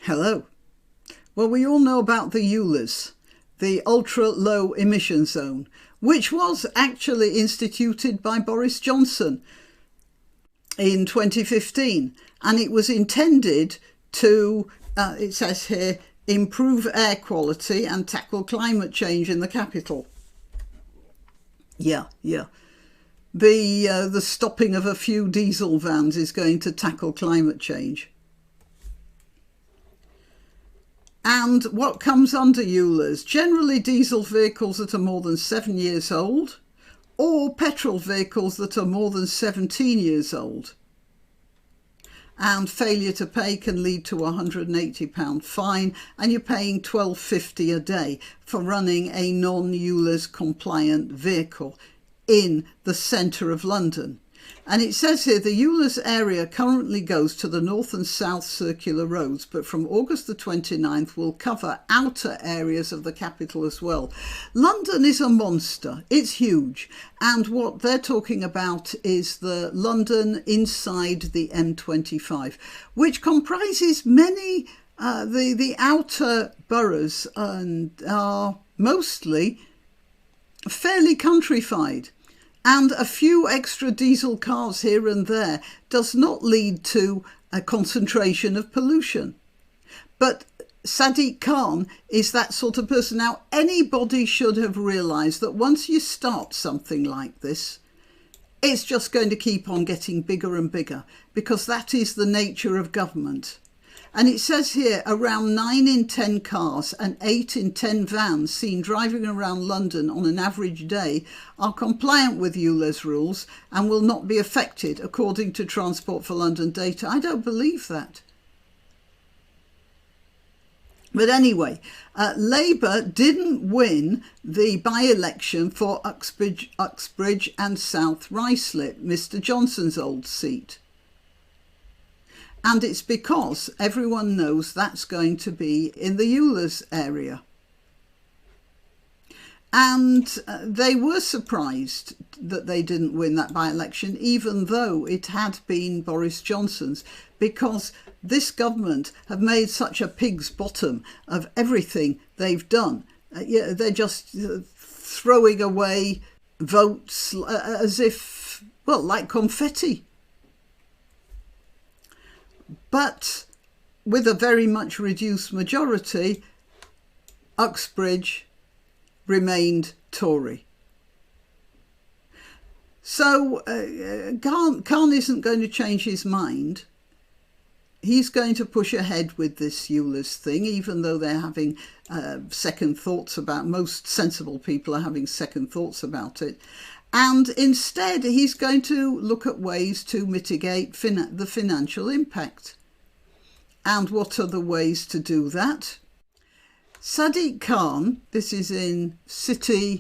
Hello. Well, we all know about the ULEZ, the Ultra Low Emission Zone, which was actually instituted by Boris Johnson in 2015. And it was intended to, it says here, improve air quality and tackle climate change in the capital. Yeah. The stopping of a few diesel vans is going to tackle climate change. And what comes under ULEZ? Generally diesel vehicles that are more than 7 years old, or petrol vehicles that are more than 17 years old. And failure to pay can lead to a £180 fine, and you're paying £12.50 a day for running a non-ULEZ compliant vehicle in the centre of London. And it says here the ULEZ area currently goes to the north and south circular roads, but from August the 29th will cover outer areas of the capital as well. London is a monster. It's huge. And what they're talking about is the London inside the M25, which comprises many, the outer boroughs and are mostly fairly countrified. And a few extra diesel cars here and there does not lead to a concentration of pollution. But Sadiq Khan is that sort of person. Now, anybody should have realised that once you start something like this, it's just going to keep on getting bigger and bigger, because that is the nature of government. And it says here around 9 in 10 cars and 8 in 10 vans seen driving around London on an average day are compliant with ULEZ rules and will not be affected, according to Transport for London data. I don't believe that. But anyway, Labour didn't win the by-election for Uxbridge and South Ruislip, Mr Johnson's old seat. And it's because everyone knows that's going to be in the ULEZ area. And they were surprised that they didn't win that by-election, even though it had been Boris Johnson's, because this government have made such a pig's bottom of everything they've done. They're just throwing away votes as if, well, like confetti. But with a very much reduced majority, Uxbridge remained Tory. So Khan isn't going to change his mind. He's going to push ahead with this ULEZ thing, even though they're having second thoughts about, most sensible people are having second thoughts about it. And instead, he's going to look at ways to mitigate the financial impact. And what are the ways to do that? Sadiq Khan, this is in cityam.com,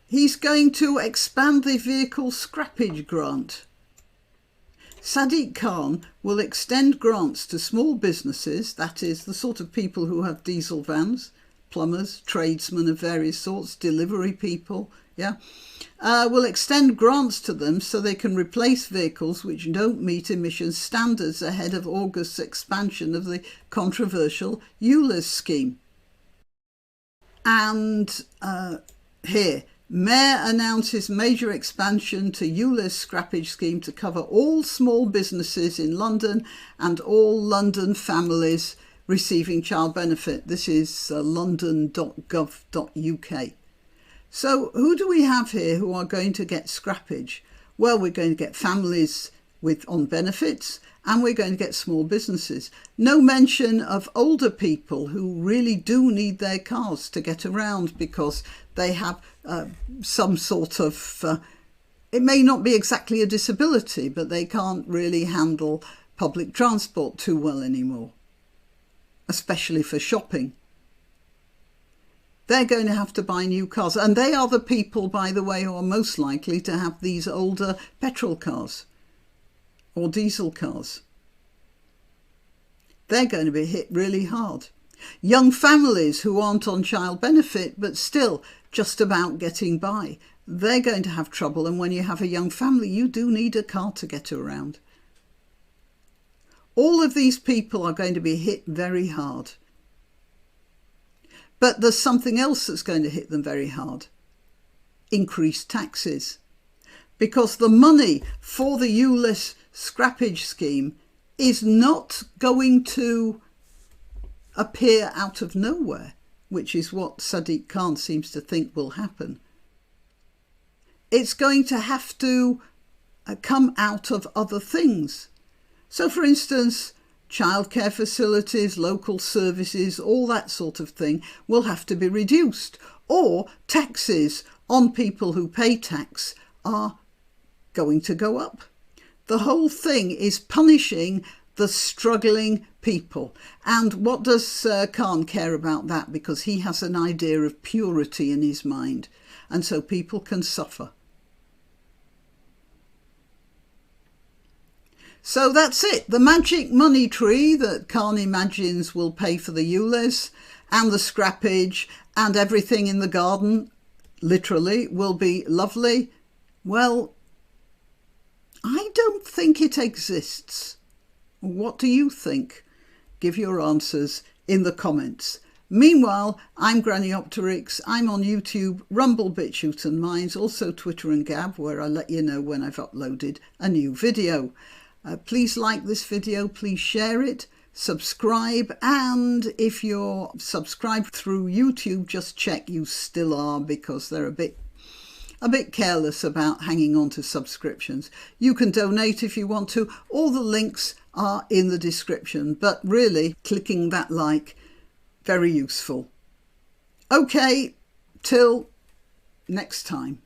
he's going to expand the vehicle scrappage grant. Sadiq Khan will extend grants to small businesses, that is, the sort of people who have diesel vans, plumbers, tradesmen of various sorts, delivery people, will extend grants to them so they can replace vehicles which don't meet emissions standards ahead of August's expansion of the controversial ULEZ scheme. And here, Mayor announces major expansion to ULEZ scrappage scheme to cover all small businesses in London and all London families receiving child benefit. This is london.gov.uk. So who do we have here who are going to get scrappage? Well, we're going to get families on benefits, and we're going to get small businesses. No mention of older people who really do need their cars to get around because they have some sort of, it may not be exactly a disability, but they can't really handle public transport too well anymore, especially for shopping. They're going to have to buy new cars. And they are the people, by the way, who are most likely to have these older petrol cars or diesel cars. They're going to be hit really hard. Young families who aren't on child benefit but still just about getting by, they're going to have trouble. And when you have a young family, you do need a car to get around. All of these people are going to be hit very hard. But there's something else that's going to hit them very hard. Increased taxes. Because the money for the ULEZ scrappage scheme is not going to appear out of nowhere, which is what Sadiq Khan seems to think will happen. It's going to have to come out of other things. So, for instance, childcare facilities, local services, all that sort of thing will have to be reduced. Or taxes on people who pay tax are going to go up. The whole thing is punishing the struggling people. And what does Khan care about that? Because he has an idea of purity in his mind. And so people can suffer. So that's it. The magic money tree that Khan imagines will pay for the ULEZ and the scrappage and everything in the garden, literally, will be lovely. Well, I don't think it exists. What do you think? Give your answers in the comments. Meanwhile, I'm Granniopteryx. I'm on YouTube, Rumble, BitChute and Minds, also Twitter and Gab, where I let you know when I've uploaded a new video. Please like this video, please share it, subscribe, and if you're subscribed through YouTube, just check you still are, because they're a bit careless about hanging on to subscriptions. You can donate if you want to. All the links are in the description, but really clicking that like, very useful. Okay, till next time.